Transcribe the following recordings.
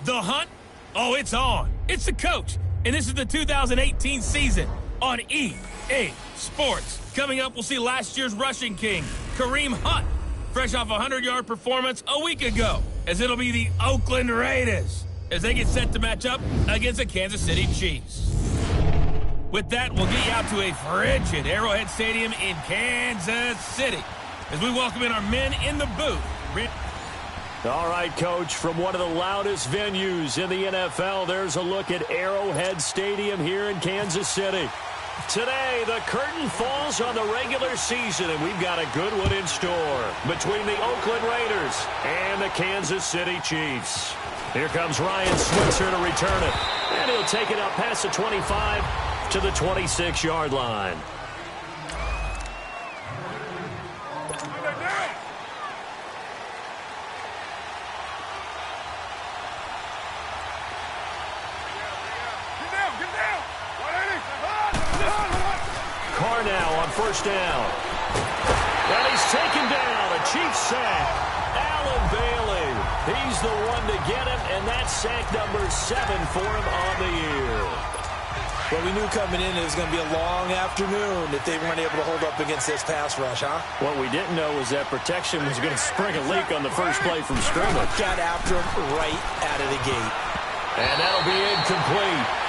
The hunt? Oh, it's on. It's the coach, and this is the 2018 season on EA Sports. Coming up, we'll see last year's rushing king, Kareem Hunt, fresh off a 100-yard performance a week ago, as it'll be the Oakland Raiders as they get set to match up against the Kansas City Chiefs. With that, we'll get you out to a frigid Arrowhead Stadium in Kansas City as we welcome in our men in the booth. All right, Coach, from one of the loudest venues in the NFL, there's a look at Arrowhead Stadium here in Kansas City. Today, the curtain falls on the regular season, and we've got a good one in store between the Oakland Raiders and the Kansas City Chiefs. Here comes Ryan Switzer to return it, and he'll take it up past the 25 to the 26-yard line. Carr now on first down. And he's taken down. A Chiefs sack. Allen Bailey. He's the one to get him, and that's sack number 7 for him on the year. Well, we knew coming in it was going to be a long afternoon if they weren't able to hold up against this pass rush, huh? What we didn't know was that protection was going to spring a leak on the first play from scrimmage. Got after him right out of the gate. And that'll be incomplete.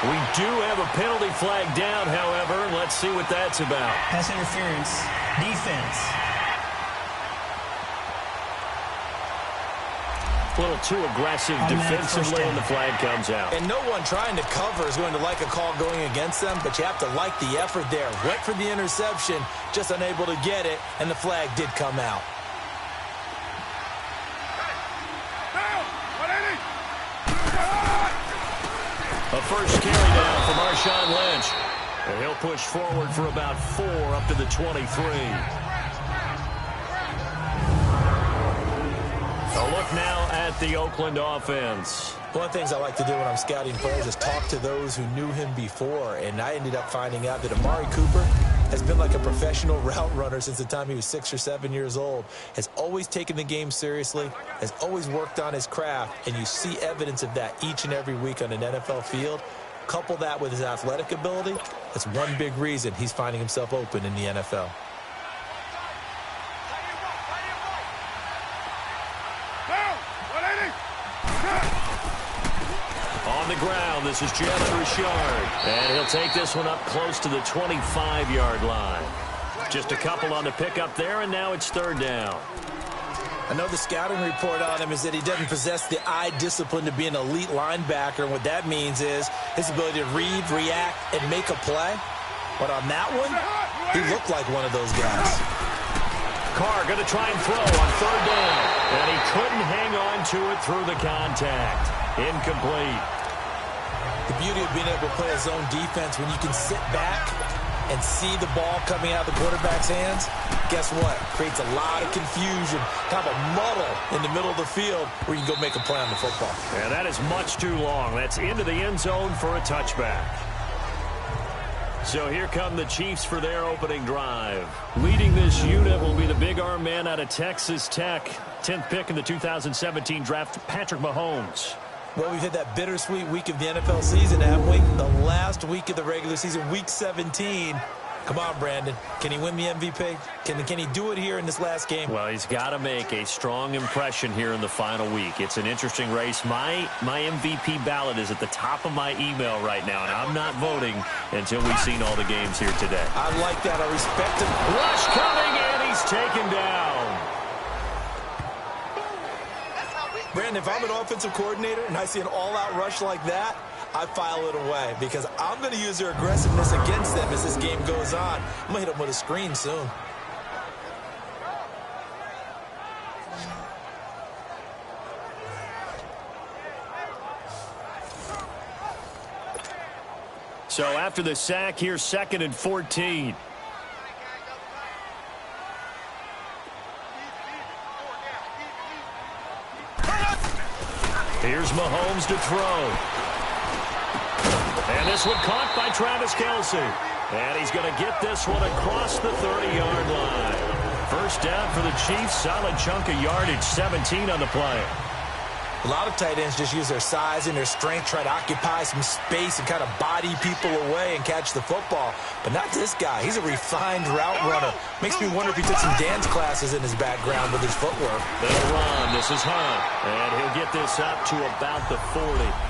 We do have a penalty flag down, however. Let's see what that's about. Pass interference. Defense. A little too aggressive defensively, and the flag comes out. And no one trying to cover is going to like a call going against them, but you have to like the effort there. Went for the interception, just unable to get it, and the flag did come out. A first carry down for Marshawn Lynch. And he'll push forward for about 4 up to the 23. A look now at the Oakland offense. One of the things I like to do when I'm scouting players is talk to those who knew him before, and I ended up finding out that Amari Cooper has been like a professional route runner since the time he was 6 or 7 years old, has always taken the game seriously, has always worked on his craft, and you see evidence of that each and every week on an NFL field. Couple that with his athletic ability, that's one big reason he's finding himself open in the NFL. On the ground, this is Jalen Richard. And he'll take this one up close to the 25-yard line. Just a couple on the pickup there, and now it's third down. I know the scouting report on him is that he doesn't possess the eye discipline to be an elite linebacker. And what that means is his ability to read, react, and make a play. But on that one, he looked like one of those guys. Carr going to try and throw on third down. And he couldn't hang on to it through the contact. Incomplete. The beauty of being able to play a zone defense when you can sit back and see the ball coming out of the quarterback's hands, guess what? Creates a lot of confusion, kind of a muddle in the middle of the field where you can go make a play on the football. And that is much too long. That's into the end zone for a touchback. So here come the Chiefs for their opening drive. Leading this unit will be the big arm man out of Texas Tech. 10th pick in the 2017 draft, Patrick Mahomes. Well, we've hit that bittersweet week of the NFL season, haven't we? The last week of the regular season, week 17. Come on, Brandon. Can he win the MVP? Can he do it here in this last game? Well, he's got to make a strong impression here in the final week. It's an interesting race. My MVP ballot is at the top of my email right now, and I'm not voting until we've seen all the games here today. I like that. I respect him. Rush coming, and he's taken down. Brandon, if I'm an offensive coordinator and I see an all-out rush like that, I file it away because I'm going to use their aggressiveness against them as this game goes on. I'm going to hit them with a screen soon. So after the sack, here's 2nd and 14. Here's Mahomes to throw. And this one caught by Travis Kelce. And he's going to get this one across the 30-yard line. First down for the Chiefs. Solid chunk of yardage, 17 on the play. A lot of tight ends just use their size and their strength, try to occupy some space and kind of body people away and catch the football. But not this guy. He's a refined route runner. Makes me wonder if he took some dance classes in his background with his footwork. They'll run. This is Hunt. And he'll get this up to about the 40.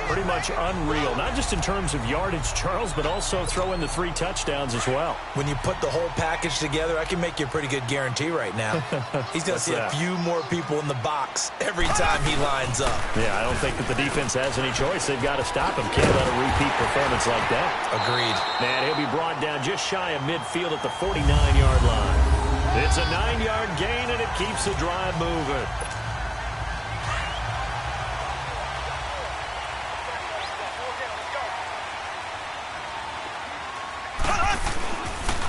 Pretty much unreal, not just in terms of yardage, Charles, but also throw in the 3 touchdowns as well. When you put the whole package together, I can make you a pretty good guarantee right now. He's going to see a few more people in the box every time he lines up. Yeah, I don't think that the defense has any choice. They've got to stop him. Can't let a repeat performance like that. Agreed. And he'll be brought down just shy of midfield at the 49-yard line. It's a 9-yard gain, and it keeps the drive moving.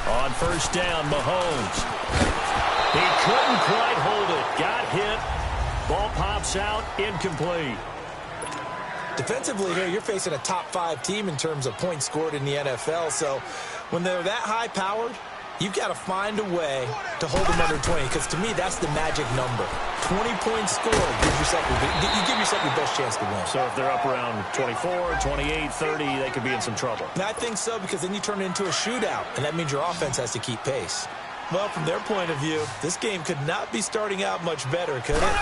On first down, Mahomes. He couldn't quite hold it. Got hit. Ball pops out. Incomplete. Defensively here, you're facing a top-5 team in terms of points scored in the NFL. So when they're that high-powered, you've got to find a way to hold them under 20, because to me, that's the magic number. 20 points scored, you give yourself your best chance to win. So if they're up around 24, 28, 30, they could be in some trouble. And I think so, because then you turn it into a shootout, and that means your offense has to keep pace. Well, from their point of view, this game could not be starting out much better, could it?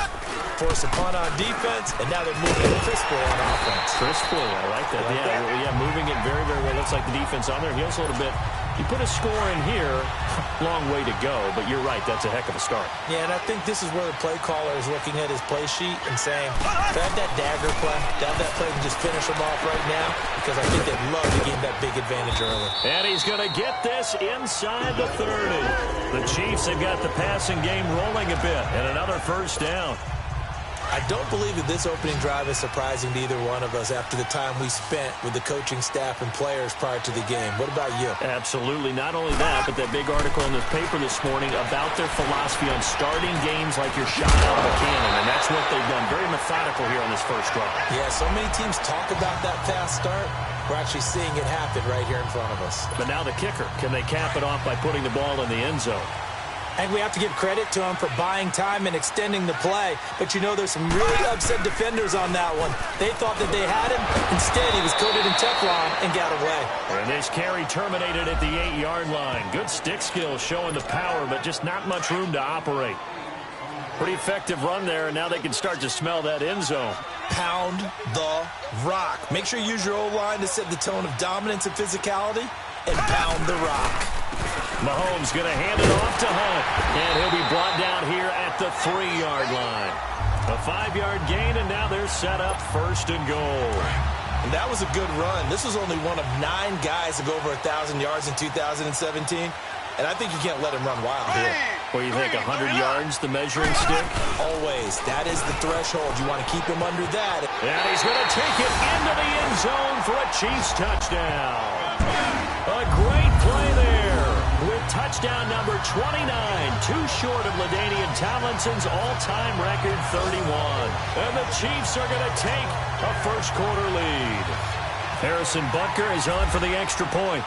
Force a punt on defense, and now they're moving crisply on offense. Crisply, I like that. Yeah, moving it very, very well. Looks like the defense on there heals a little bit. You put a score in here, long way to go, but you're right, that's a heck of a start. Yeah, and I think this is where the play caller is looking at his play sheet and saying, to have that dagger play, to have that play and just finish him off right now, because I think they'd love to gain that big advantage early. And he's going to get this inside the 30. The Chiefs have got the passing game rolling a bit, and another first down. I don't believe that this opening drive is surprising to either one of us after the time we spent with the coaching staff and players prior to the game. What about you? Absolutely. Not only that, but that big article in this paper this morning about their philosophy on starting games like you're shot out of a cannon, and that's what they've done. Very methodical here on this first drive. Yeah, so many teams talk about that fast start. We're actually seeing it happen right here in front of us. But now the kicker. Can they cap it off by putting the ball in the end zone? I think we have to give credit to him for buying time and extending the play. But, you know, there's some really upset defenders on that one. They thought that they had him. Instead, he was coated in Teflon and got away. And this carry terminated at the 8-yard line. Good stick skills showing the power, but just not much room to operate. Pretty effective run there, and now they can start to smell that end zone. Pound the rock. Make sure you use your O-line to set the tone of dominance and physicality, and pound the rock. Mahomes going to hand it off to Hunt, and he'll be brought down here at the 3-yard line. A 5-yard gain, and now they're set up first and goal. And that was a good run. This was only one of 9 guys to go over 1,000 yards in 2017, and I think you can't let him run wild here. What do you think, 100 yards, the measuring stick? Always. That is the threshold. You want to keep him under that. And he's going to take it into the end zone for a Chiefs touchdown. A great play there with touchdown number 29, too short of LaDainian Tomlinson's all-time record 31. And the Chiefs are going to take a first-quarter lead. Harrison Butker is on for the extra point.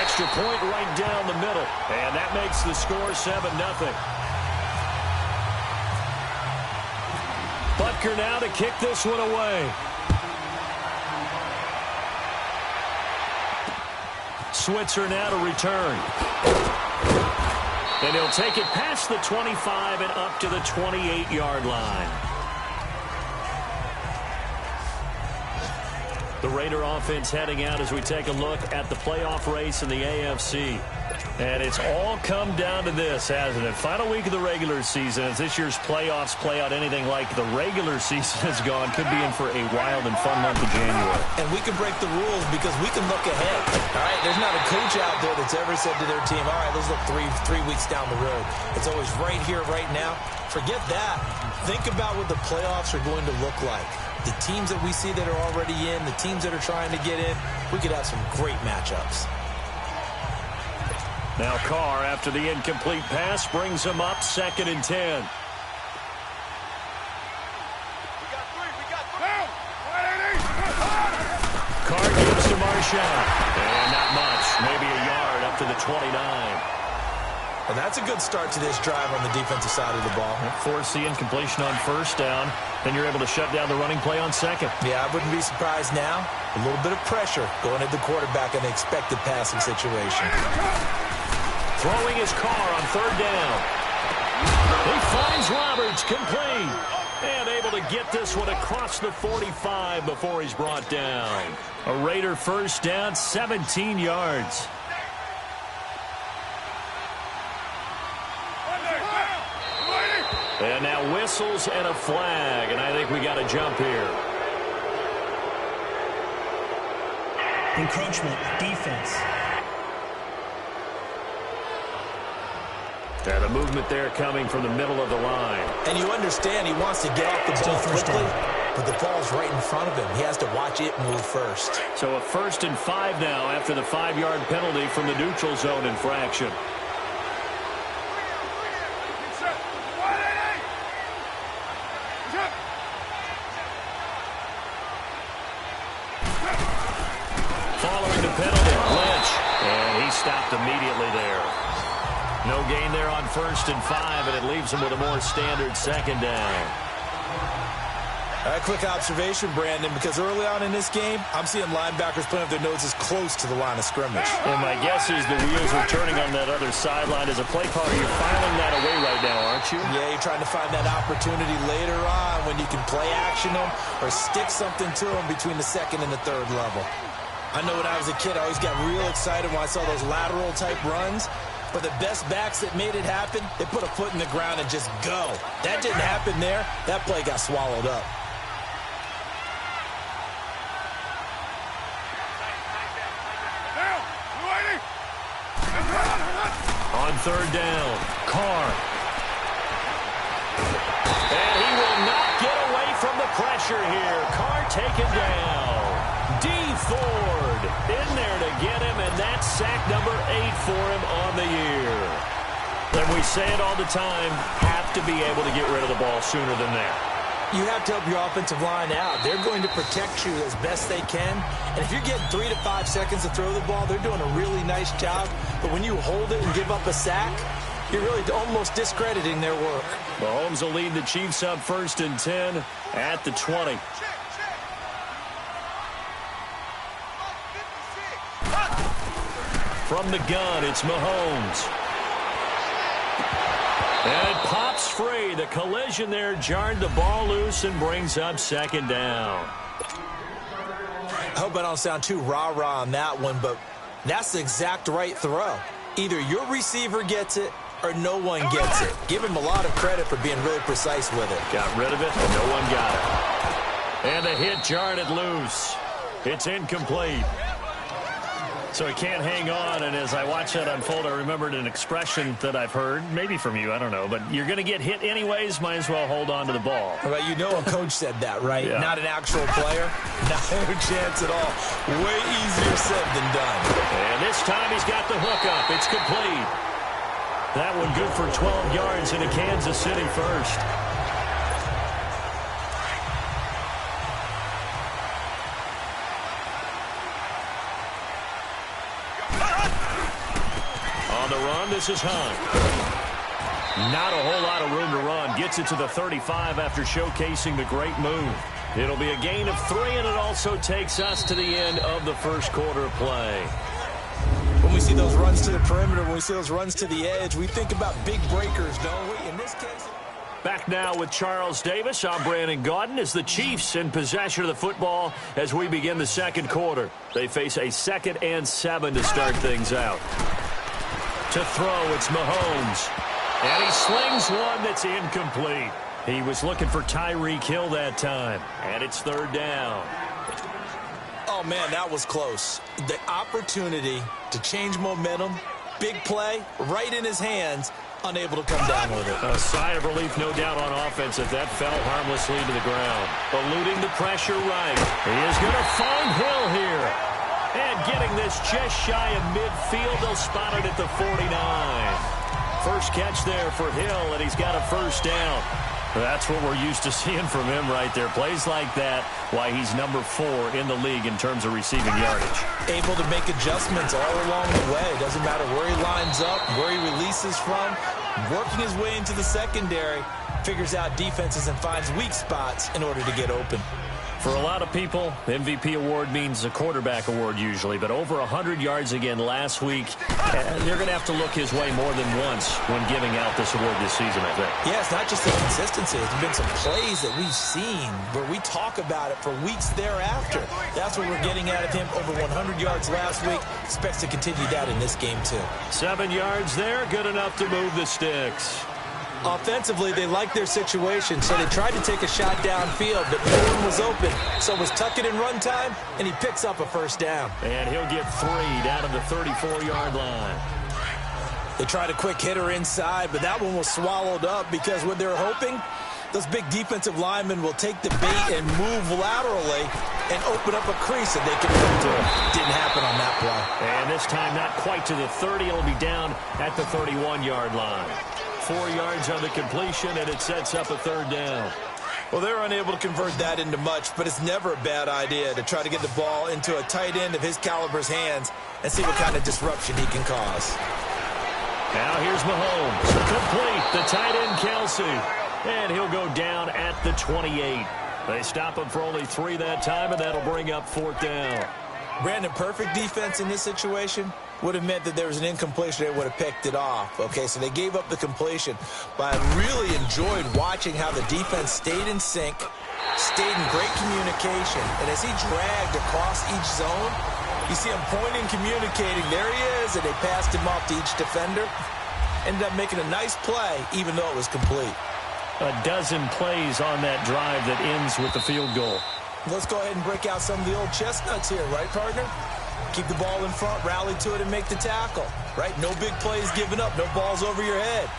Extra point right down the middle, and that makes the score 7-0. Butker now to kick this one away. Switzer now to return. And he'll take it past the 25 and up to the 28-yard line. The Raider offense heading out as we take a look at the playoff race in the AFC. And it's all come down to this, hasn't it? Final week of the regular season. As this year's playoffs play out anything like the regular season has gone, could be in for a wild and fun month of January. And we can break the rules because we can look ahead. All right, there's not a coach out there that's ever said to their team, all right, let's look three weeks down the road. It's always right here, right now. Forget that. Think about what the playoffs are going to look like. The teams that we see that are already in, the teams that are trying to get in, we could have some great matchups. Now Carr, after the incomplete pass, brings him up 2nd and 10. Carr gives to Marshawn. And not much, maybe a yard up to the 29. And that's a good start to this drive on the defensive side of the ball. Force the incompletion on first down. Then you're able to shut down the running play on second. Yeah, I wouldn't be surprised now. A little bit of pressure going at the quarterback in the expected passing situation. Throwing his car on third down. He finds Roberts, complete. And able to get this one across the 45 before he's brought down. A Raider first down, 17 yards. And now whistles and a flag, and I think we got a jump here. Encroachment, defense. And a movement there coming from the middle of the line. And you understand he wants to get off the ball quickly, but the ball's right in front of him. He has to watch it move first. So a 1st and 5 now after the 5-yard penalty from the neutral zone infraction. Following the penalty, Lynch. And he stopped immediately there. No gain there on 1st and 5, and it leaves him with a more standard second down. A quick observation, Brandon, because early on in this game, I'm seeing linebackers putting up their noses close to the line of scrimmage. And my guess is the wheels are turning on that other sideline. As a play caller, you're filing that away right now, aren't you? Yeah, you're trying to find that opportunity later on when you can play action them or stick something to them between the second and the third level. I know when I was a kid, I always got real excited when I saw those lateral-type runs. But the best backs that made it happen, they put a foot in the ground and just go. That didn't happen there. That play got swallowed up. On third down, Carr. And he will not get away from the pressure here. Carr taken down. D. Ford in there to get him, and that's sack number 8 for him on the year. And we say it all the time, have to be able to get rid of the ball sooner than that. You have to help your offensive line out. They're going to protect you as best they can. And if you're getting 3 to 5 seconds to throw the ball, they're doing a really nice job. But when you hold it and give up a sack, you're really almost discrediting their work. Mahomes will lead the Chiefs up 1st and 10 at the 20. From the gun, it's Mahomes. And it pops free. The collision there jarred the ball loose and brings up 2nd down. I hope I don't sound too rah-rah on that one, but that's the exact right throw. Either your receiver gets it or no one gets it. Give him a lot of credit for being really precise with it. Got rid of it, and no one got it. And a hit jarred it loose. It's incomplete. So he can't hang on, and as I watch that unfold, I remembered an expression that I've heard, maybe from you, I don't know, but you're going to get hit anyways, might as well hold on to the ball. Well, you know a coach said that, right? Yeah. Not an actual player. Not a chance at all. Way easier said than done. And this time he's got the hook up. It's complete. That one good for 12 yards into Kansas City first. This is Hunt. Not a whole lot of room to run. Gets it to the 35 after showcasing the great move. It'll be a gain of 3, and it also takes us to the end of the first quarter of play. When we see those runs to the perimeter, when we see those runs to the edge, we think about big breakers, don't we? In this case... Back now with Charles Davis. I'm Brandon Gaudin as the Chiefs in possession of the football as we begin the second quarter. They face a 2nd and 7 to start things out. To throw, it's Mahomes. And he slings one that's incomplete. He was looking for Tyreek Hill that time. And it's 3rd down. Oh, man, that was close. The opportunity to change momentum, big play, right in his hands, unable to come down with it. A sigh of relief, no doubt, on offense if that fell harmlessly to the ground. Eluding the pressure right. He is going to find Hill here. And getting this just shy of midfield, they'll spot it at the 49. First catch there for Hill, and he's got a 1st down. That's what we're used to seeing from him right there. Plays like that, why he's number 4 in the league in terms of receiving yardage. Able to make adjustments all along the way. Doesn't matter where he lines up, where he releases from. Working his way into the secondary, figures out defenses and finds weak spots in order to get open. For a lot of people, the MVP award means a quarterback award usually, but over 100 yards again last week. They're going to have to look his way more than once when giving out this award this season, I think. Yeah, it's not just the consistency. There's been some plays that we've seen where we talk about it for weeks thereafter. That's what we're getting out of him. Over 100 yards last week. Expects to continue that in this game, too. 7 yards there, good enough to move the sticks. Offensively, they liked their situation, so they tried to take a shot downfield, but no one was open. So it was tuck it in run time, and he picks up a first down. And he'll get 3 down to the 34-yard line. They tried a quick hitter inside, but that one was swallowed up because what they're hoping, those big defensive linemen will take the bait and move laterally and open up a crease that they can run through. Didn't happen on that play. And this time not quite to the 30. It'll be down at the 31-yard line. 4 yards on the completion, and it sets up a 3rd down. Well, they're unable to convert that into much, but it's never a bad idea to try to get the ball into a tight end of his caliber's hands and see what kind of disruption he can cause. Now here's Mahomes. Complete. The tight end, Kelsey. And he'll go down at the 28. They stop him for only 3 that time, and that'll bring up 4th down. Brandon, perfect defense in this situation would have meant that there was an incompletion. They would have picked it off. Okay, so they gave up the completion. But I really enjoyed watching how the defense stayed in sync, stayed in great communication. And as he dragged across each zone, you see him pointing, communicating. There he is, and they passed him off to each defender. Ended up making a nice play, even though it was complete. A dozen plays on that drive that ends with the field goal. Let's go ahead and break out some of the old chestnuts here, right, partner? Keep the ball in front, rally to it, and make the tackle, right? No big plays given up, no balls over your head.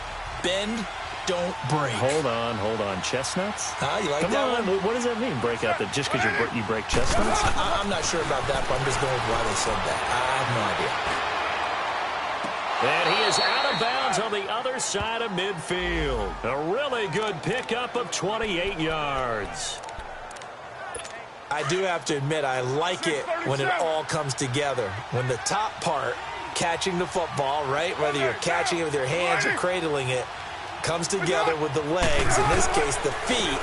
Bend, don't break. Hold on. Chestnuts? You like Come that on. one? What does that mean, break out that just because you break chestnuts? I'm not sure about that, but I'm just going with why they said that. I have no idea. And he is out of bounds on the other side of midfield. A really good pickup of 28 yards. I do have to admit, I like it when it all comes together. When the top part, catching the football, right, whether you're catching it with your hands or cradling it, comes together with the legs, in this case the feet,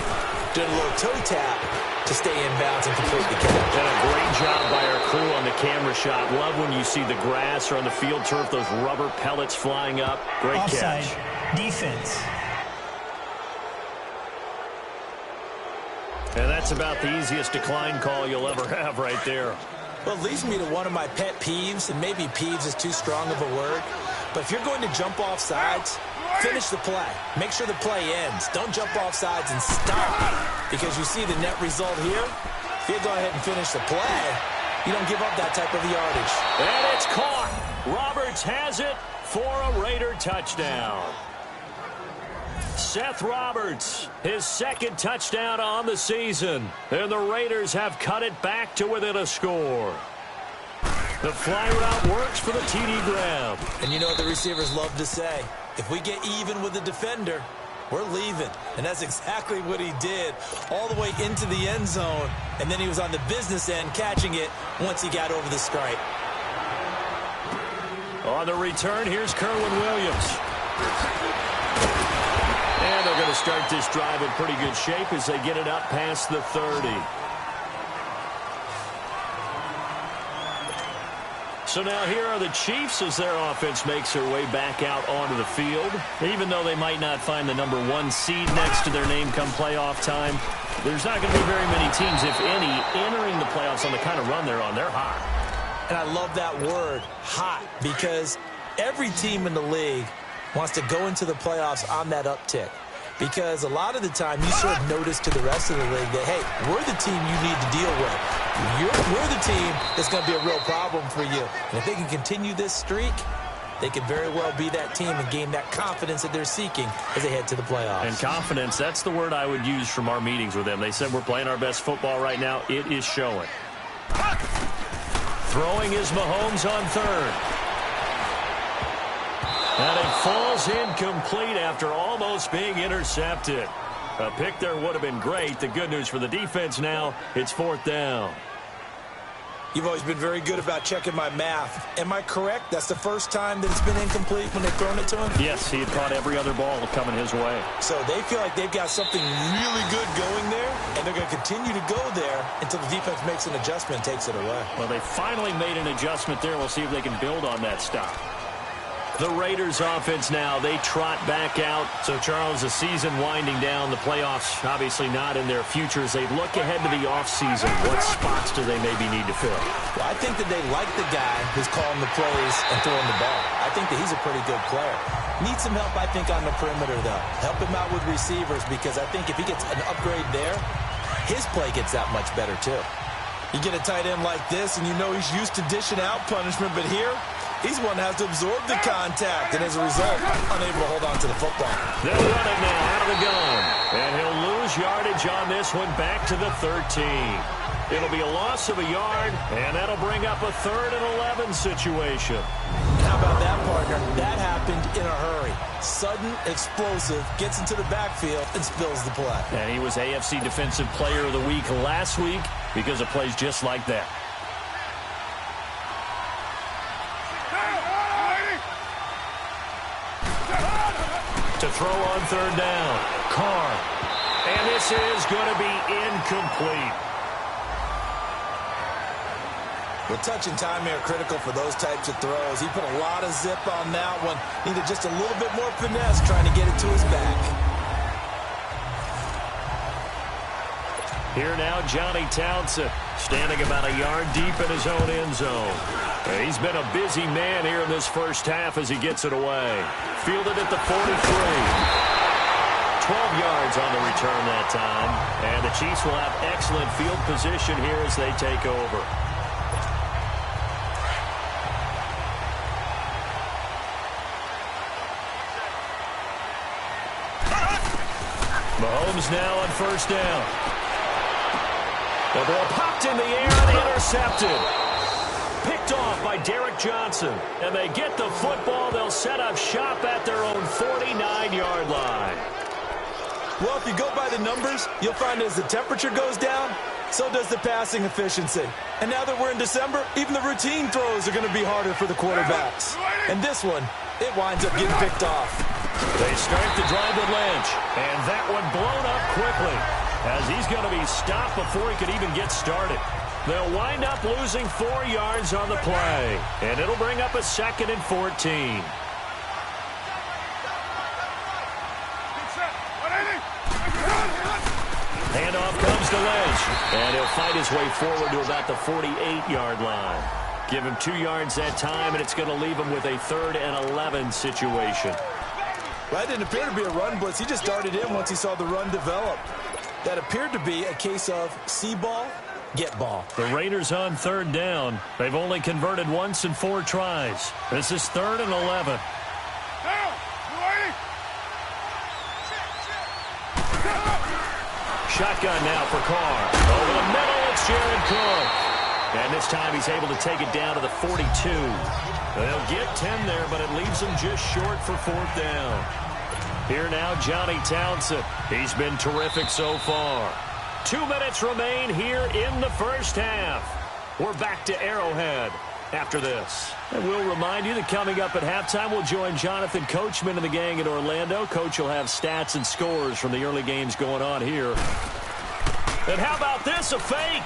doing a little toe tap to stay in bounds and complete the catch. Done a great job by our crew on the camera shot. Love when you see the grass or on the field turf, those rubber pellets flying up. Great Offside. catch. Defense. And that's about the easiest decline call you'll ever have right there. Well, it leads me to one of my pet peeves, and maybe peeves is too strong of a word, but if you're going to jump off sides, finish the play. Make sure the play ends. Don't jump off sides and stop, because you see the net result here. If you go ahead and finish the play, you don't give up that type of yardage. And it's caught. Roberts has it for a Raider touchdown. Seth Roberts, his 2nd touchdown on the season. And the Raiders have cut it back to within a score. The fly route works for the TD grab. And you know what the receivers love to say? If we get even with the defender, we're leaving. And that's exactly what he did, all the way into the end zone. And then he was on the business end catching it once he got over the stripe. On the return, here's Kerwin Williams. And they're going to start this drive in pretty good shape as they get it up past the 30. So now here are the Chiefs as their offense makes their way back out onto the field. Even though they might not find the number 1 seed next to their name come playoff time, there's not going to be very many teams, if any, entering the playoffs on the kind of run they're on. They're hot. And I love that word, hot, because every team in the league wants to go into the playoffs on that uptick. Because a lot of the time you sort of notice to the rest of the league that, hey, we're the team you need to deal with. We're the team that's going to be a real problem for you. And if they can continue this streak, they could very well be that team and gain that confidence that they're seeking as they head to the playoffs. And confidence, that's the word I would use from our meetings with them. They said we're playing our best football right now. It is showing. Throwing is Mahomes on 3rd. And it falls incomplete after almost being intercepted. A pick there would have been great. The good news for the defense now, it's 4th down. You've always been very good about checking my math. Am I correct? That's the first time that it's been incomplete when they've thrown it to him? Yes, he had caught every other ball coming his way. So they feel like they've got something really good going there, and they're going to continue to go there until the defense makes an adjustment and takes it away. Well, they finally made an adjustment there. We'll see if they can build on that stop. The Raiders offense now, they trot back out. So, Charles, the season winding down, the playoffs obviously not in their futures. They look ahead to the offseason. What spots do they maybe need to fill? Well, I think that they like the guy who's calling the plays and throwing the ball. I think that he's a pretty good player. Needs some help, I think, on the perimeter, though. Help him out with receivers, because I think if he gets an upgrade there, his play gets that much better, too. You get a tight end like this, and you know he's used to dishing out punishment, but here, he's the one that has to absorb the contact, and as a result, unable to hold on to the football. They'll run it now out of the gun, and he'll lose yardage on this one back to the 13. It'll be a loss of a yard, and that'll bring up a 3rd and 11 situation. How about that, partner? That happened in a hurry. Sudden, explosive, gets into the backfield, and spills the play. And he was AFC Defensive Player of the Week last week because of plays just like that. To throw on 3rd down. Carr. And this is going to be incomplete. Well, touch and time here critical for those types of throws. He put a lot of zip on that one. Needed just a little bit more finesse trying to get it to his back. Here now, Johnny Townsend standing about a yard deep in his own end zone. He's been a busy man here in this first half as he gets it away. Fielded at the 43. 12 yards on the return that time. And the Chiefs will have excellent field position here as they take over. Mahomes now on 1st down. The ball popped in the air and intercepted. Picked off by Derek Johnson. And they get the football. They'll set up shop at their own 49-yard line. Well, if you go by the numbers, you'll find as the temperature goes down, so does the passing efficiency. And now that we're in December, even the routine throws are going to be harder for the quarterbacks. And this one, it winds up getting picked off. They start the drive with Lynch. And that one blown up quickly, as he's going to be stopped before he could even get started. They'll wind up losing 4 yards on the play, and it'll bring up a 2nd and 14. Handoff comes to Lynch, and he'll fight his way forward to about the 48-yard line. Give him 2 yards that time, and it's going to leave him with a 3rd and 11 situation. Well, that didn't appear to be a run blitz. He just darted in once he saw the run develop. That appeared to be a case of see ball, get ball. The Raiders on 3rd down. They've only converted once in 4 tries. This is 3rd and 11. Shotgun now for Carr. Over the middle, it's Jared Cook. And this time he's able to take it down to the 42. They'll get 10 there, but it leaves them just short for 4th down. Here now, Johnny Townsend. He's been terrific so far. 2 minutes remain here in the first half. We're back to Arrowhead after this. And we'll remind you that coming up at halftime, we'll join Jonathan Coachman and the gang in Orlando. Coach will have stats and scores from the early games going on here. And how about this, a fake?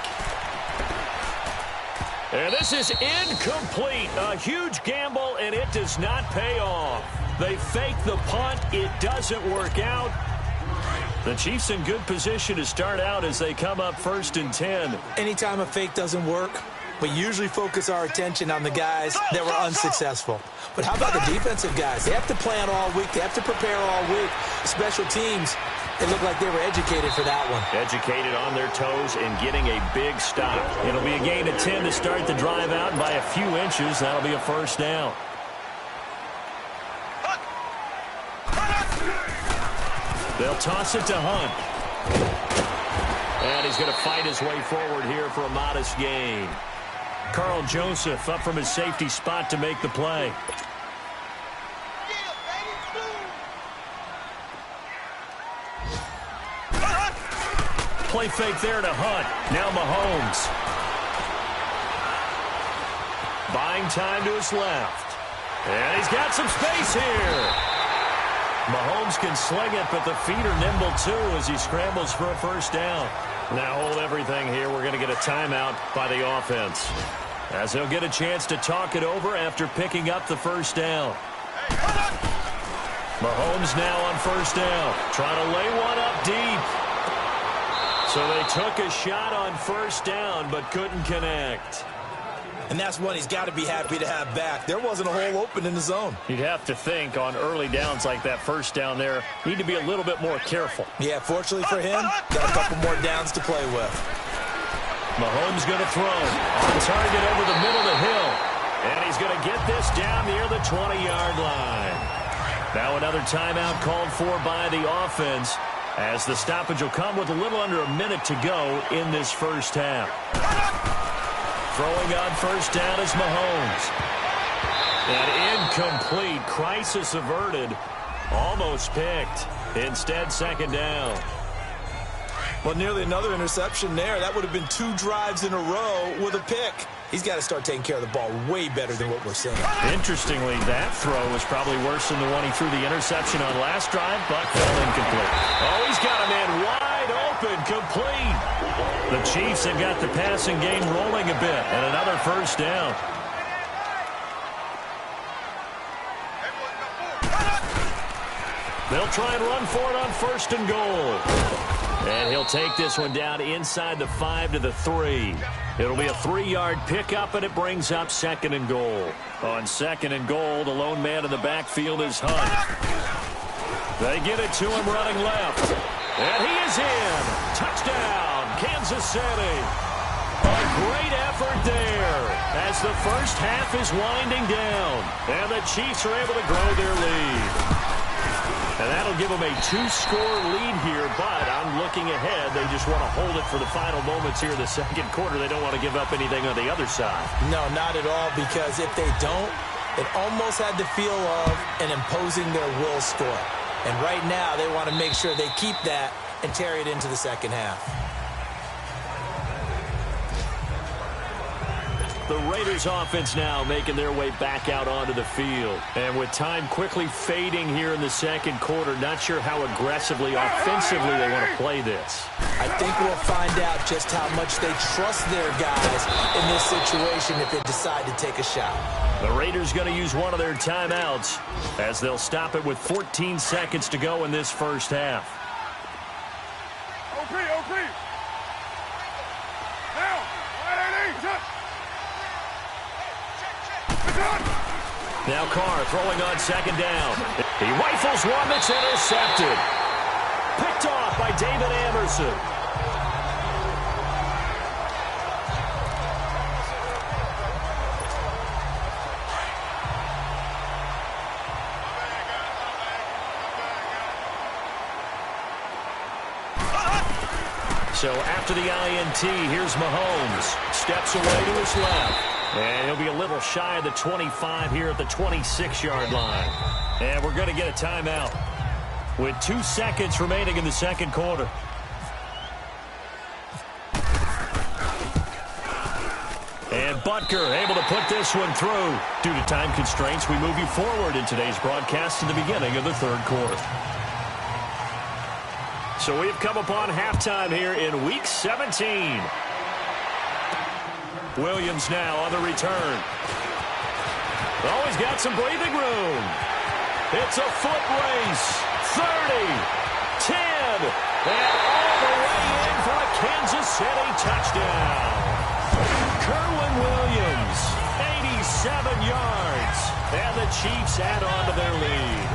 And this is incomplete. A huge gamble, and it does not pay off. They fake the punt. It doesn't work out. The Chiefs in good position to start out as they come up 1st and 10. Anytime a fake doesn't work, we usually focus our attention on the guys that were unsuccessful. But how about the defensive guys? They have to plan all week. They have to prepare all week. Special teams, it looked like they were educated for that one. Educated on their toes and getting a big stop. It'll be a gain of 10 to start the drive out, and by a few inches, that'll be a 1st down. They'll toss it to Hunt. And he's going to fight his way forward here for a modest gain. Carl Joseph up from his safety spot to make the play. play fake there to Hunt. Now Mahomes. Buying time to his left. And he's got some space here. Mahomes can sling it, but the feet are nimble too as he scrambles for a first down. Now hold everything here. We're going to get a timeout by the offense, as he'll get a chance to talk it over after picking up the first down. Mahomes now on first down, trying to lay one up deep. So they took a shot on first down, but couldn't connect. And that's one he's got to be happy to have back. There wasn't a hole open in the zone. You'd have to think on early downs like that first down there, need to be a little bit more careful. Yeah, fortunately for him, got a couple more downs to play with. Mahomes going to throw. On target over the middle to Hill. And he's going to get this down near the 20-yard line. Now another timeout called for by the offense, as the stoppage will come with a little under a minute to go in this first half. Throwing on first down is Mahomes. And incomplete. Crisis averted. Almost picked. Instead, second down. Well, nearly another interception there. That would have been 2 drives in a row with a pick. He's got to start taking care of the ball way better than what we're seeing. Interestingly, that throw was probably worse than the one he threw the interception on last drive, but fell incomplete. Oh, he's got a man wide open, complete. The Chiefs have got the passing game rolling a bit, and another first down. They'll try and run for it on first and goal. And he'll take this one down inside the 5 to the 3. It'll be a 3-yard pickup, and it brings up second and goal. On second and goal, the lone man in the backfield is Hunt. They get it to him running left. And he is in. Touchdown, Kansas City. A great effort there as the first half is winding down. And the Chiefs are able to grow their lead. And that'll give them a 2-score lead here, but I'm looking ahead. They just want to hold it for the final moments here in the second quarter. They don't want to give up anything on the other side. No, not at all, because if they don't, it almost had the feel of an imposing their will score. And right now, they want to make sure they keep that and carry it into the second half. The Raiders offense now making their way back out onto the field. And with time quickly fading here in the second quarter, not sure how aggressively, offensively they want to play this. I think we'll find out just how much they trust their guys in this situation if they decide to take a shot. The Raiders going to use one of their timeouts as they'll stop it with 14 seconds to go in this first half. OP. Now Carr throwing on second down. He rifles one that's intercepted. Picked off by David Anderson. So after the INT, here's Mahomes. Steps away to his left. And he'll be a little shy of the 25 here at the 26-yard line. And we're going to get a timeout with 2 seconds remaining in the second quarter. And Butker able to put this one through. Due to time constraints, we move you forward in today's broadcast to the beginning of the third quarter. So we've come upon halftime here in Week 17. Williams now on the return. Oh, he's got some breathing room. It's a foot race. 30, 10, and all the way in for a Kansas City touchdown. Kerwin Williams, 87 yards, and the Chiefs add on to their lead.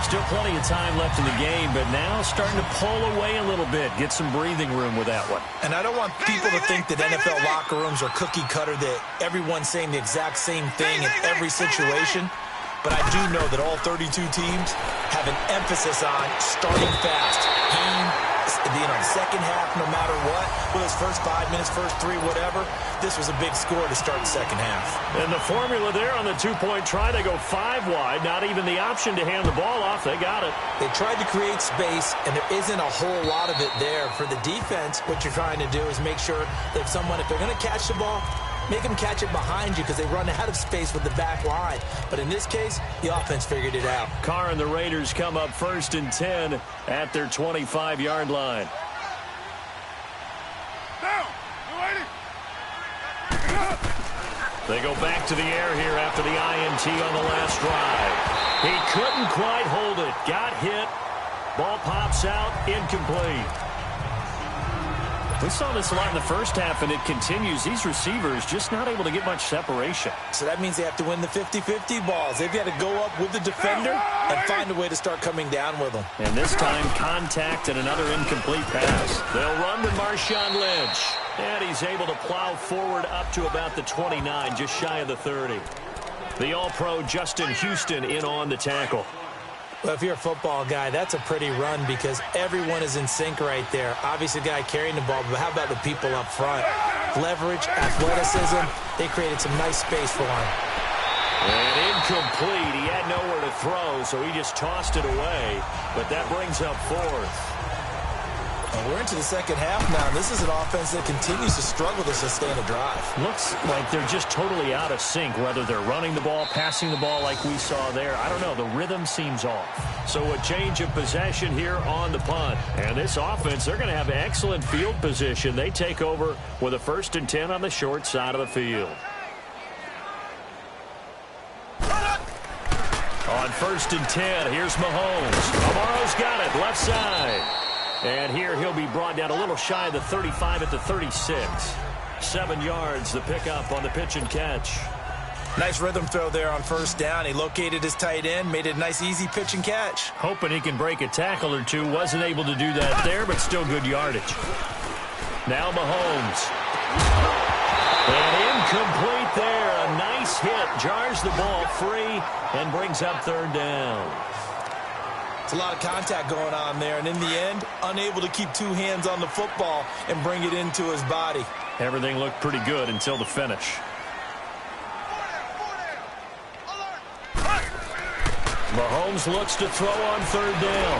Still plenty of time left in the game, but now starting to pull away a little bit. Get some breathing room with that one. And I don't want people to think that NFL locker rooms are cookie cutter, that everyone's saying the exact same thing in every situation. But I do know that all 32 teams have an emphasis on starting fast. Game The second half, no matter what, with his first 5 minutes, first 3, whatever, this was a big score to start the second half. And the formula there on the two-point try, they go 5 wide, not even the option to hand the ball off. They got it. They tried to create space, and there isn't a whole lot of it there. For the defense, what you're trying to do is make sure that if they're going to catch the ball, make them catch it behind you because they run out of space with the back line. But in this case, the offense figured it out. Carr and the Raiders come up 1st and 10 at their 25-yard line. They go back to the air here after the INT on the last drive. He couldn't quite hold it. Got hit. Ball pops out. Incomplete. We saw this a lot in the first half, and it continues. These receivers just not able to get much separation. So that means they have to win the 50-50 balls. They've got to go up with the defender and find a way to start coming down with them. And this time, contact and another incomplete pass. They'll run to Marshawn Lynch. And he's able to plow forward up to about the 29, just shy of the 30. The All-Pro Justin Houston in on the tackle. Well, if you're a football guy, that's a pretty run because everyone is in sync right there. Obviously, the guy carrying the ball, but how about the people up front? Leverage, athleticism, they created some nice space for him. And incomplete. He had nowhere to throw, so he just tossed it away. But that brings up 4th. Well, we're into the second half now, and this is an offense that continues to struggle to sustain a drive. Looks like they're just totally out of sync, whether they're running the ball, passing the ball like we saw there. I don't know. The rhythm seems off. So a change of possession here on the punt. And this offense, they're going to have excellent field position. They take over with a 1st and 10 on the short side of the field. On 1st and 10, here's Mahomes. Amaro's got it, left side. And here he'll be brought down a little shy of the 35 at the 36. 7 yards, the pickup on the pitch and catch. Nice rhythm throw there on 1st down. He located his tight end, made it a nice, easy pitch and catch. Hoping he can break a tackle or two. Wasn't able to do that there, but still good yardage. Now Mahomes. And incomplete there. A nice hit. Jars the ball free and brings up 3rd down. It's a lot of contact going on there, and in the end, unable to keep 2 hands on the football and bring it into his body. Everything looked pretty good until the finish. Mahomes looks to throw on 3rd down.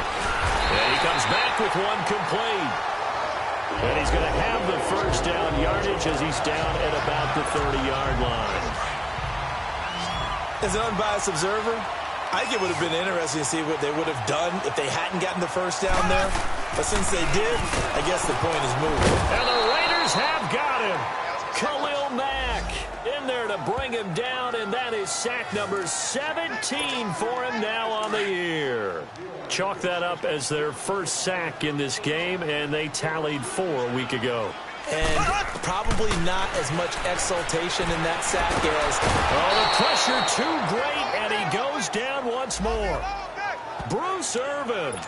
And he comes back with one complete. And he's going to have the 1st down yardage as he's down at about the 30-yard line. As an unbiased observer, I think it would have been interesting to see what they would have done if they hadn't gotten the 1st down there. But since they did, I guess the point is moved. And the Raiders have got him. Khalil Mack in there to bring him down, and that is sack number 17 for him now on the year. Chalk that up as their 1st sack in this game, and they tallied 4 a week ago. And probably not as much exultation in that sack as... Oh, the pressure too great, and he goes down once more. Bruce Irvin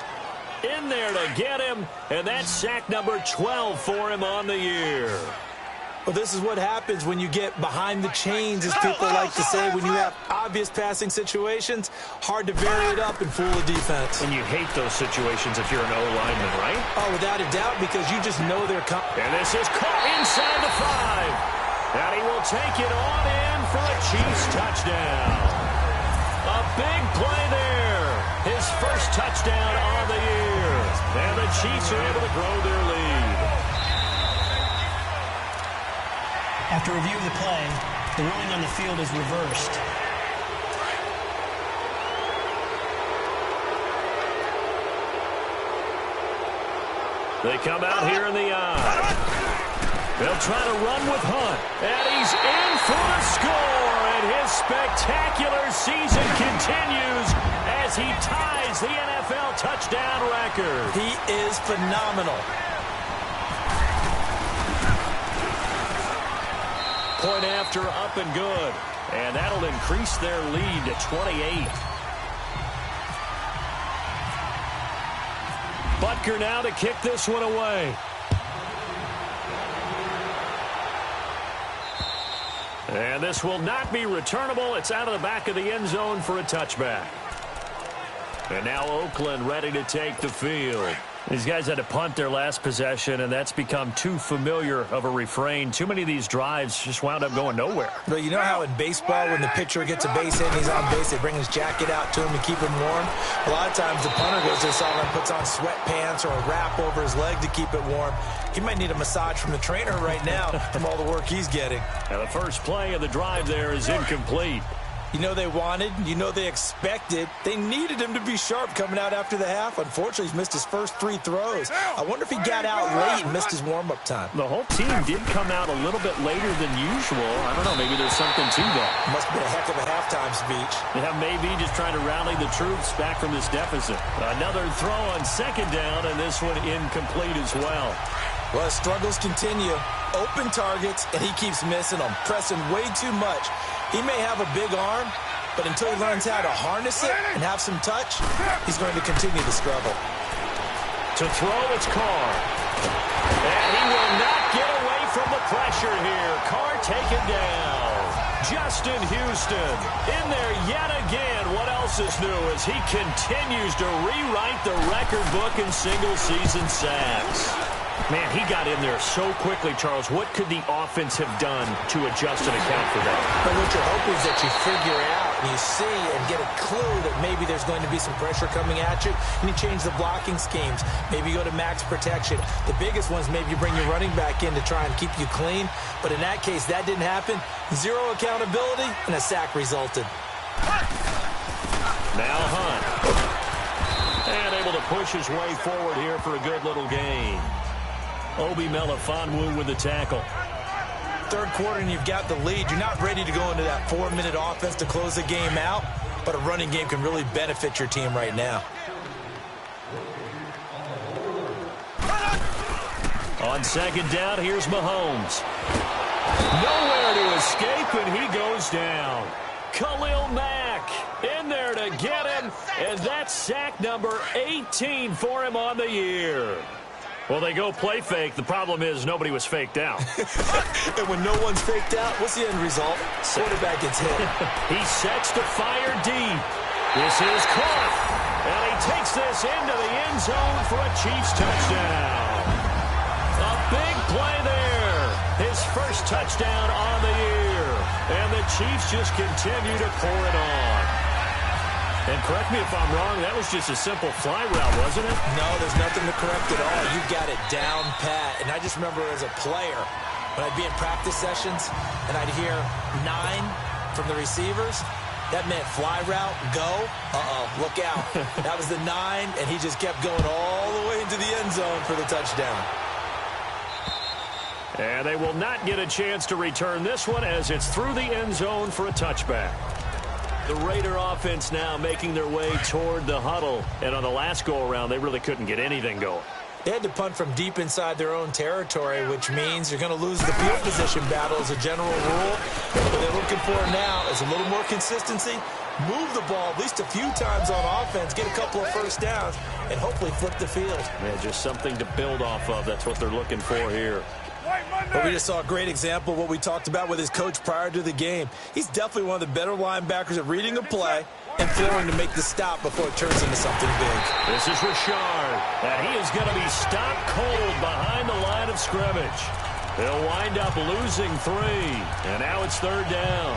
in there to get him, and that's sack number 12 for him on the year. Well, this is what happens when you get behind the chains, as people like to say. When you have obvious passing situations, hard to vary it up and fool the defense. And you hate those situations if you're an O-lineman, right? Oh, without a doubt, because you just know they're coming. And this is caught inside the 5. And he will take it on in for a Chiefs touchdown. A big play there. His 1st touchdown on the year. And the Chiefs are able to grow their lead. After review of the play, the ruling on the field is reversed. They come out here in the eye. They'll try to run with Hunt. And he's in for the score. And his spectacular season continues as he ties the NFL touchdown record. He is phenomenal. Point after, up and good. And that'll increase their lead to 28. Butker now to kick this one away. And this will not be returnable. It's out of the back of the end zone for a touchback. And now Oakland ready to take the field. These guys had to punt their last possession, and that's become too familiar of a refrain. Too many of these drives just wound up going nowhere. But you know how in baseball, when the pitcher gets a base hit and he's on base, they bring his jacket out to him to keep him warm? A lot of times the punter goes to the sideline, puts on sweatpants or a wrap over his leg to keep it warm. He might need a massage from the trainer right now from all the work he's getting. And the first play of the drive there is incomplete. You know they wanted, you know they expected. They needed him to be sharp coming out after the half. Unfortunately, he's missed his first 3 throws. I wonder if he got out late and missed his warm-up time. The whole team did come out a little bit later than usual. I don't know, maybe there's something to that. Must have been a heck of a halftime speech. Yeah, maybe just trying to rally the troops back from this deficit. Another throw on second down, and this one incomplete as well. Well, his struggles continue. Open targets, and he keeps missing them, pressing way too much. He may have a big arm, but until he learns how to harness it and have some touch, he's going to continue to struggle. To throw, it's Carr. And he will not get away from the pressure here. Carr taken down. Justin Houston in there yet again. What else is new as he continues to rewrite the record book in single-season sacks. Man, he got in there so quickly, Charles. What could the offense have done to adjust and account for that? But what you're hoping is that you figure out and you see and get a clue that maybe there's going to be some pressure coming at you, and you change the blocking schemes. Maybe you go to max protection. The biggest ones, maybe you bring your running back in to try and keep you clean. But in that case, that didn't happen. Zero accountability, and a sack resulted. Now Hunt. And able to push his way forward here for a good little gain. Obi Melifonwu with the tackle. Third quarter and you've got the lead. You're not ready to go into that 4-minute offense to close the game out, but a running game can really benefit your team right now. On second down, here's Mahomes. Nowhere to escape, and he goes down. Khalil Mack in there to get him, and that's sack number 18 for him on the year. Well, they go play fake. The problem is nobody was faked out. And when no one's faked out, what's the end result? Quarterback gets hit. He sets to fire deep. This is caught. And he takes this into the end zone for a Chiefs touchdown. A big play there. His first touchdown on the year. And the Chiefs just continue to pour it on. And correct me if I'm wrong, that was just a simple fly route, wasn't it? No, there's nothing to correct at all. You got it down pat. And I just remember as a player, when I'd be in practice sessions and I'd hear 9 from the receivers, that meant fly route, go, look out. That was the 9, and he just kept going all the way into the end zone for the touchdown. And they will not get a chance to return this one as it's through the end zone for a touchback. The Raider offense now making their way toward the huddle. And on the last go-around, they really couldn't get anything going. They had to punt from deep inside their own territory, which means you're going to lose the field position battle as a general rule. What they're looking for now is a little more consistency, move the ball at least a few times on offense, get a couple of first downs, and hopefully flip the field. Yeah, just something to build off of. That's what they're looking for here. But we just saw a great example of what we talked about with his coach prior to the game. He's definitely one of the better linebackers at reading a play and throwing to make the stop before it turns into something big. This is Richard, and he is going to be stopped cold behind the line of scrimmage. They'll wind up losing 3, and now it's third down.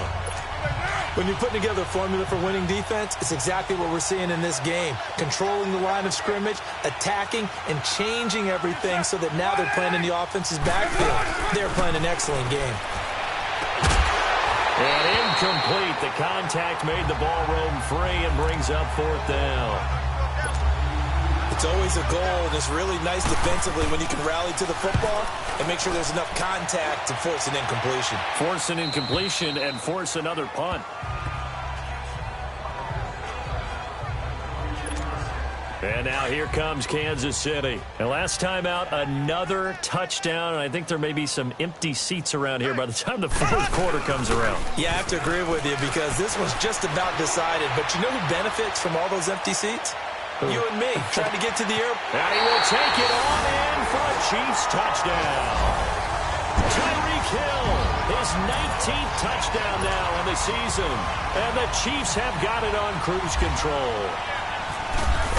When you're putting together a formula for winning defense, it's exactly what we're seeing in this game. Controlling the line of scrimmage, attacking, and changing everything so that now they're playing in the offense's backfield. They're playing an excellent game. And incomplete. The contact made the ball roam free and brings up fourth down. It's always a goal, and it's really nice defensively when you can rally to the football and make sure there's enough contact to force an incompletion. Force an incompletion and force another punt. And now here comes Kansas City. And last time out, another touchdown. And I think there may be some empty seats around here by the time the fourth quarter comes around. Yeah, I have to agree with you because this was just about decided. But you know who benefits from all those empty seats? You and me, trying to get to the airport. And he will take it on in for a Chiefs touchdown. Tyreek Hill, his 19th touchdown now in the season. And the Chiefs have got it on cruise control.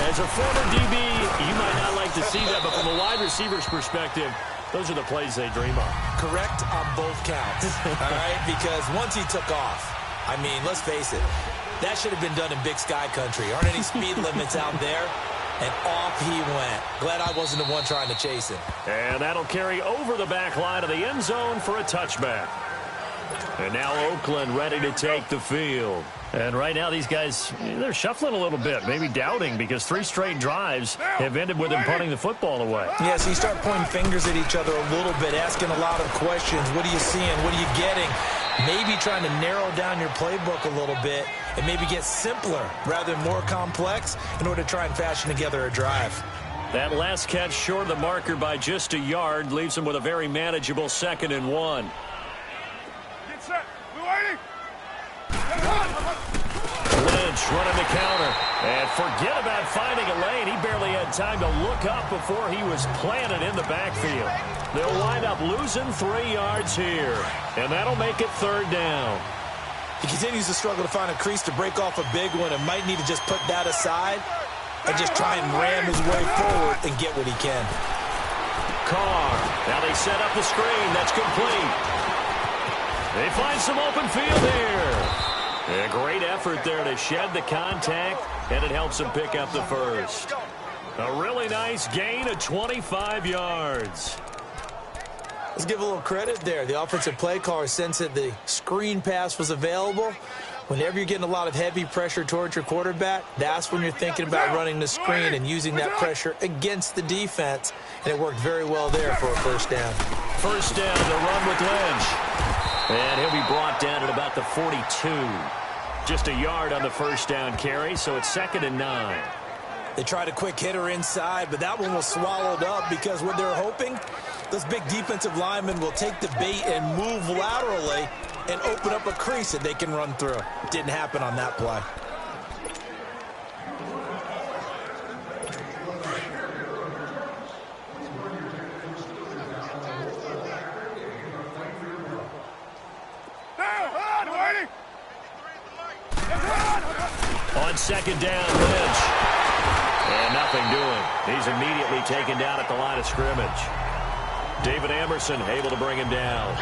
As a former DB, you might not like to see that, but from a wide receiver's perspective, those are the plays they dream of. Correct on both counts, all right? Because once he took off, I mean, let's face it, that should have been done in Big Sky country. Aren't any speed limits out there? And off he went. Glad I wasn't the one trying to chase him. And that'll carry over the back line of the end zone for a touchback. And now Oakland ready to take the field. And right now these guys, they're shuffling a little bit, maybe doubting, because 3 straight drives have ended with them punting the football away. Yeah, so you start pointing fingers at each other a little bit, asking a lot of questions. What are you seeing? What are you getting? Maybe trying to narrow down your playbook a little bit and maybe get simpler rather than more complex in order to try and fashion together a drive. That last catch short of the marker by just a yard leaves him with a very manageable 2nd and 1. Get set. We're waiting. Lynch running the counter. And forget about finding a lane. He barely had time to look up before he was planted in the backfield. They'll wind up losing 3 yards here. And that'll make it 3rd down. He continues to struggle to find a crease to break off a big one and might need to just put that aside and just try and ram his way forward and get what he can. Carr. Now they set up the screen. That's complete. They find some open field here. A great effort there to shed the contact, and it helps them pick up the first. A really nice gain of 25 yards. Let's give a little credit there. The offensive play caller sensed that the screen pass was available. Whenever you're getting a lot of heavy pressure towards your quarterback, that's when you're thinking about running the screen and using that pressure against the defense. And it worked very well there for a 1st down. 1st down, the run with Lynch. And he'll be brought down at about the 42. Just a yard on the 1st down carry, so it's 2nd and 9. They tried a quick hitter inside, but that one was swallowed up because what they're hoping, those big defensive linemen will take the bait and move laterally and open up a crease that they can run through. Didn't happen on that play. On 2nd down, Lynch. And nothing doing. He's immediately taken down at the line of scrimmage. David Amerson able to bring him down.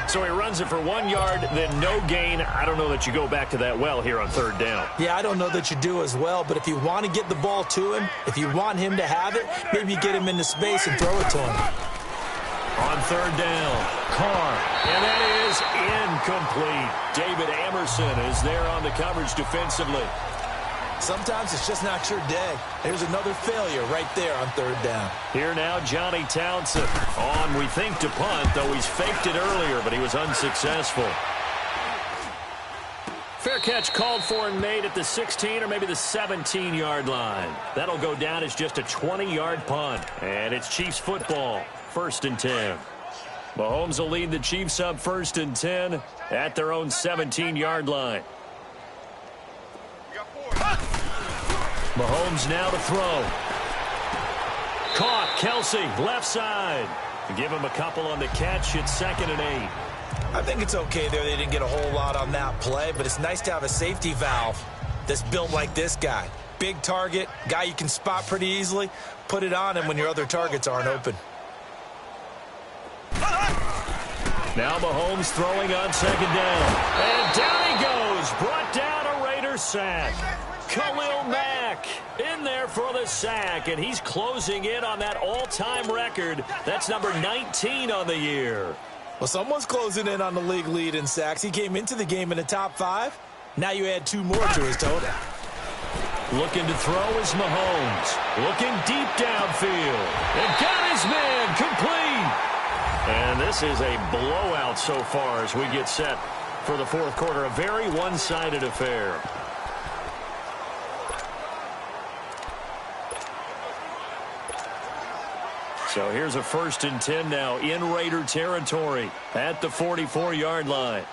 So he runs it for 1 yard, then no gain. I don't know that you go back to that well here on 3rd down. Yeah, I don't know that you do as well, but if you want to get the ball to him, if you want him to have it, maybe you get him into space and throw it to him. On 3rd down, Carr. And that is incomplete. David Amerson is there on the coverage defensively. Sometimes it's just not your day. There's another failure right there on 3rd down. Here now, Johnny Townsend on, we think, to punt, though he's faked it earlier, but he was unsuccessful. Fair catch called for and made at the 16 or maybe the 17-yard line. That'll go down as just a 20-yard punt. And it's Chiefs football, 1st and 10. Mahomes will lead the Chiefs up 1st and 10 at their own 17-yard line. Mahomes now to throw. Caught. Kelsey, left side. Give him a couple on the catch. It's 2nd and 8. I think it's okay there. They didn't get a whole lot on that play, but it's nice to have a safety valve that's built like this guy. Big target, guy you can spot pretty easily. Put it on him when your other targets aren't open. Now Mahomes throwing on 2nd down. And down he goes. Brought down a Raider sack. Khalil Mack in there for the sack, and he's closing in on that all-time record. That's number 19 on the year. Well, someone's closing in on the league lead in sacks. He came into the game in the top 5. Now you add 2 more to his total. Looking to throw is Mahomes. Looking deep downfield. And got his man complete. And this is a blowout so far as we get set for the 4th quarter. A very one-sided affair. So here's a 1st and 10 now in Raider territory at the 44-yard line.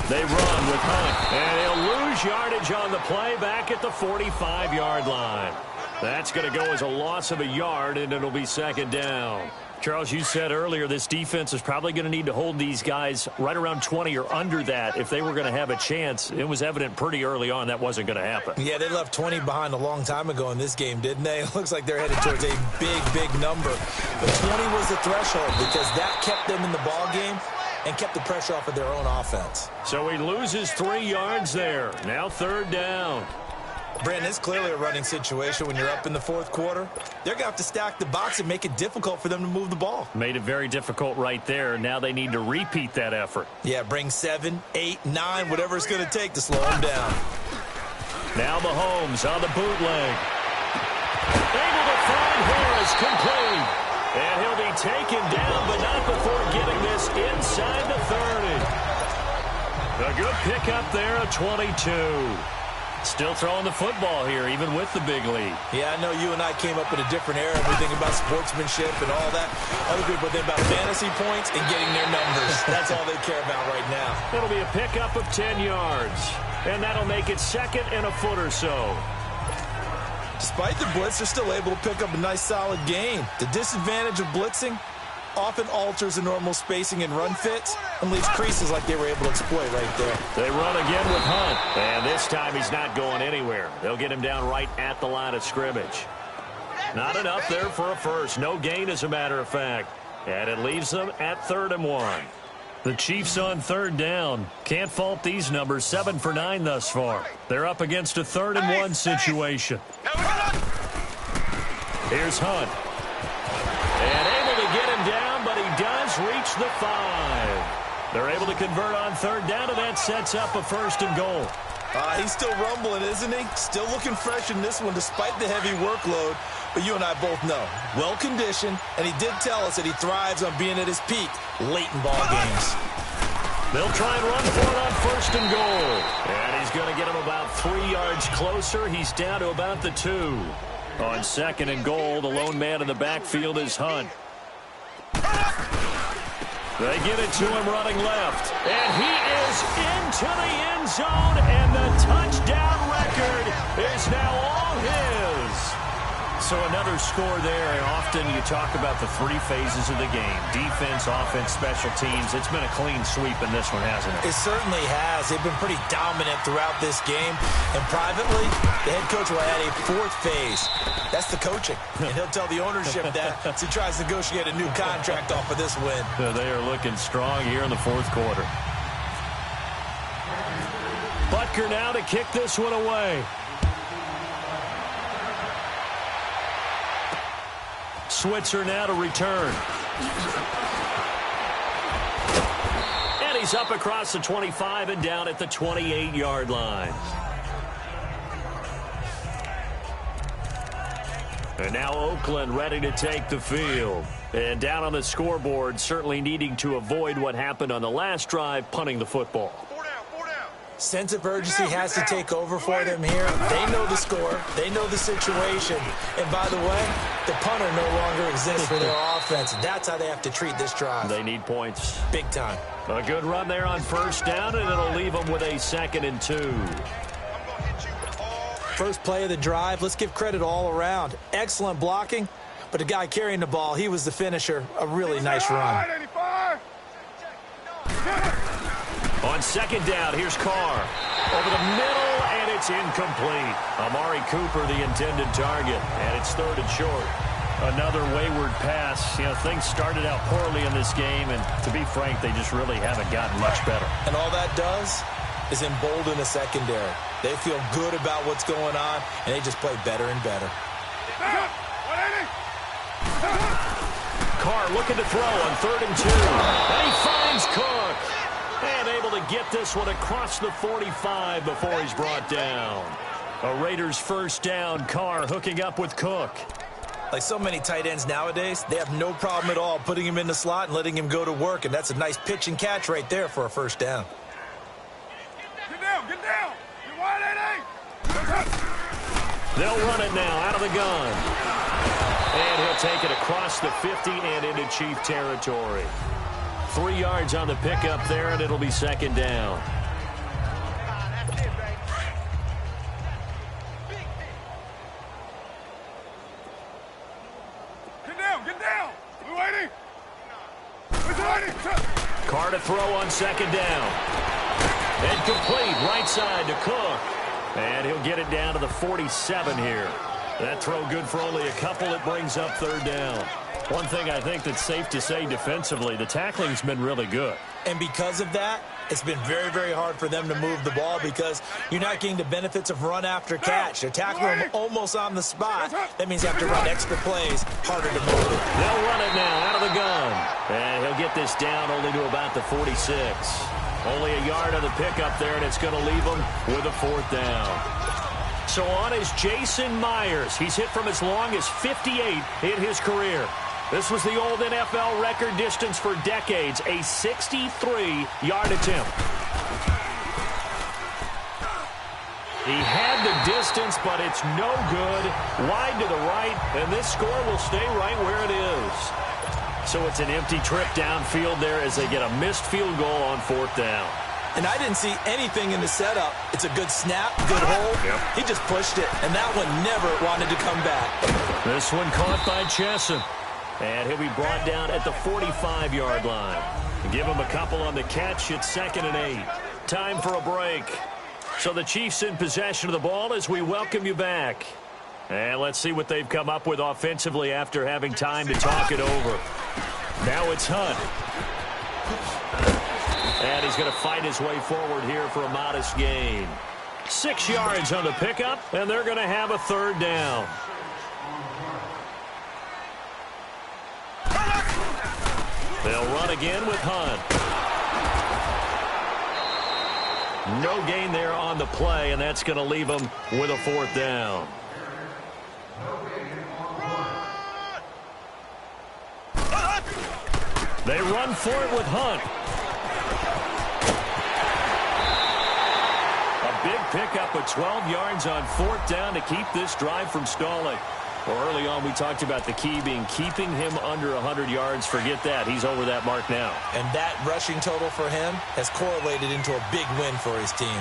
They run with Hunt, and he'll lose yardage on the play back at the 45-yard line. That's going to go as a loss of a yard, and it'll be second down. Charles, you said earlier this defense is probably going to need to hold these guys right around 20 or under that if they were going to have a chance. It was evident pretty early on that wasn't going to happen. Yeah, they left 20 behind a long time ago in this game, didn't they? It looks like they're headed towards a big number. But 20 was the threshold because that kept them in the ball game and kept the pressure off of their own offense. So he loses 3 yards there. Now third down. Brandon, it's clearly a running situation when you're up in the fourth quarter. They're going to have to stack the box and make it difficult for them to move the ball. Made it very difficult right there. Now they need to repeat that effort. Yeah, bring 7, 8, 9, whatever it's going to take to slow them down. Now Mahomes on the bootleg. Able to find Harris complete. And he'll be taken down, but not before getting this inside the 30. A good pickup there, a 22. Still throwing the football here, even with the big lead. Yeah, I know you and I came up in a different era. We think about sportsmanship and all that. Other people think about fantasy points and getting their numbers. That's all they care about right now. It'll be a pickup of 10 yards. And that'll make it second and a foot or so. Despite the blitz, they're still able to pick up a nice, solid gain. The disadvantage of blitzing often alters the normal spacing and run fits and leaves creases like they were able to exploit right there. They run again with Hunt. And this time he's not going anywhere. They'll get him down right at the line of scrimmage. Not enough there for a first. No gain, as a matter of fact. And it leaves them at 3rd and 1. The Chiefs on third down. Can't fault these numbers. 7 for 9 thus far. They're up against a 3rd and 1 situation. Here's Hunt. And able to get him down, but he does reach the 5. They're able to convert on third down, and that sets up a 1st and goal. He's still rumbling, isn't he? Still looking fresh in this one despite the heavy workload. But you and I both know, well-conditioned, and he did tell us that he thrives on being at his peak late in ball games. They'll try and run for it on 1st and goal. And he's going to get him about 3 yards closer. He's down to about the 2. On 2nd and goal, the lone man in the backfield is Hunt. They get it to him running left. And he is into the end zone, and the touchdown record is now all his. So another score there, and often you talk about the 3 phases of the game. Defense, offense, special teams. It's been a clean sweep in this one, hasn't it? It certainly has. They've been pretty dominant throughout this game. And privately, the head coach will add a 4th phase. That's the coaching. And he'll tell the ownership that as he tries to negotiate a new contract off of this win. They are looking strong here in the 4th quarter. Butker now to kick this one away. Switzer now to return. And he's up across the 25 and down at the 28-yard line. And now Oakland ready to take the field. And down on the scoreboard, certainly needing to avoid what happened on the last drive, punting the football. Sense of urgency has to take over for them here. They know the score. They know the situation. And by the way, the punter no longer exists for their offense. That's how they have to treat this drive. They need points. Big time. A good run there on 1st down, and it'll leave them with a 2nd and 2. First play of the drive. Let's give credit all around. Excellent blocking. But the guy carrying the ball, he was the finisher. A really nice run. On 2nd down, here's Carr. Over the middle, and it's incomplete. Amari Cooper, the intended target, and it's 3rd and short. Another wayward pass. You know, things started out poorly in this game, and to be frank, they just really haven't gotten much better. And all that does is embolden the secondary. They feel good about what's going on, and they just play better and better. Carr looking to throw on 3rd and 2. And he finds Cook. And able to get this one across the 45 before he's brought down. A Raiders 1st down. Carr hooking up with Cook. Like so many tight ends nowadays, they have no problem at all putting him in the slot and letting him go to work. And that's a nice pitch and catch right there for a 1st down. Get down, get down. You're wide, They'll run it now out of the gun. And he'll take it across the 50 and into Chief territory. 3 yards on the pickup there, and it'll be 2nd down. Get down. We waiting. Carr to throw on second down. And complete right side to Cook. And he'll get it down to the 47 here. That throw good for only a couple. It brings up third down. One thing I think that's safe to say defensively, the tackling's been really good. And because of that, it's been very, very hard for them to move the ball because you're not getting the benefits of run after catch. They're tackling them almost on the spot. That means you have to run extra plays, harder to move it. They'll run it now out of the gun. And he'll get this down only to about the 46. Only a yard on the pickup there, and it's going to leave him with a fourth down. So on is Jason Myers. He's hit from as long as 58 in his career. This was the old NFL record distance for decades, a 63-yard attempt. He had the distance, but it's no good. Wide to the right, and this score will stay right where it is. So it's an empty trip downfield there as they get a missed field goal on fourth down. And I didn't see anything in the setup. It's a good snap, good hold. Yep. He just pushed it, and that one never wanted to come back. This one caught by Chesson. And he'll be brought down at the 45-yard line. Give him a couple on the catch. It's 2nd and 8. Time for a break. So the Chiefs in possession of the ball as we welcome you back. And let's see what they've come up with offensively after having time to talk it over. Now it's Hunt. And he's going to fight his way forward here for a modest gain. 6 yards on the pickup, and they're going to have a third down. They'll run again with Hunt. No gain there on the play, and that's going to leave them with a fourth down. They run for it with Hunt. A big pickup of 12 yards on fourth down to keep this drive from stalling. Well, early on, we talked about the key being keeping him under 100 yards. Forget that. He's over that mark now. And that rushing total for him has correlated into a big win for his team.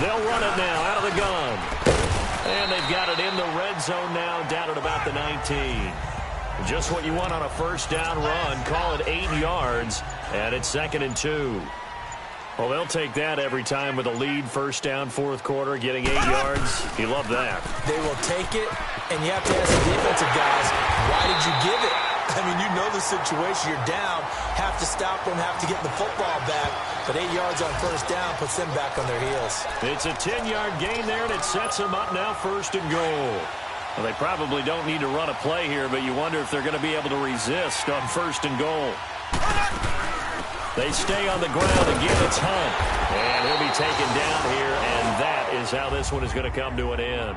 They'll run it now out of the gun. And they've got it in the red zone now, down at about the 19. Just what you want on a first down run. Call it 8 yards, and it's 2nd and 2. Well, they'll take that every time with a lead, first down, fourth quarter, getting 8 yards. You love that. They will take it, and you have to ask the defensive guys, why did you give it? I mean, you know the situation. You're down, have to stop them, have to get the football back. But 8 yards on first down puts them back on their heels. It's a 10-yard gain there, and it sets them up now 1st and goal. Well, they probably don't need to run a play here, but you wonder if they're going to be able to resist on 1st and goal. They stay on the ground. Again, it's Hunt. And he'll be taken down here, and that is how this one is going to come to an end.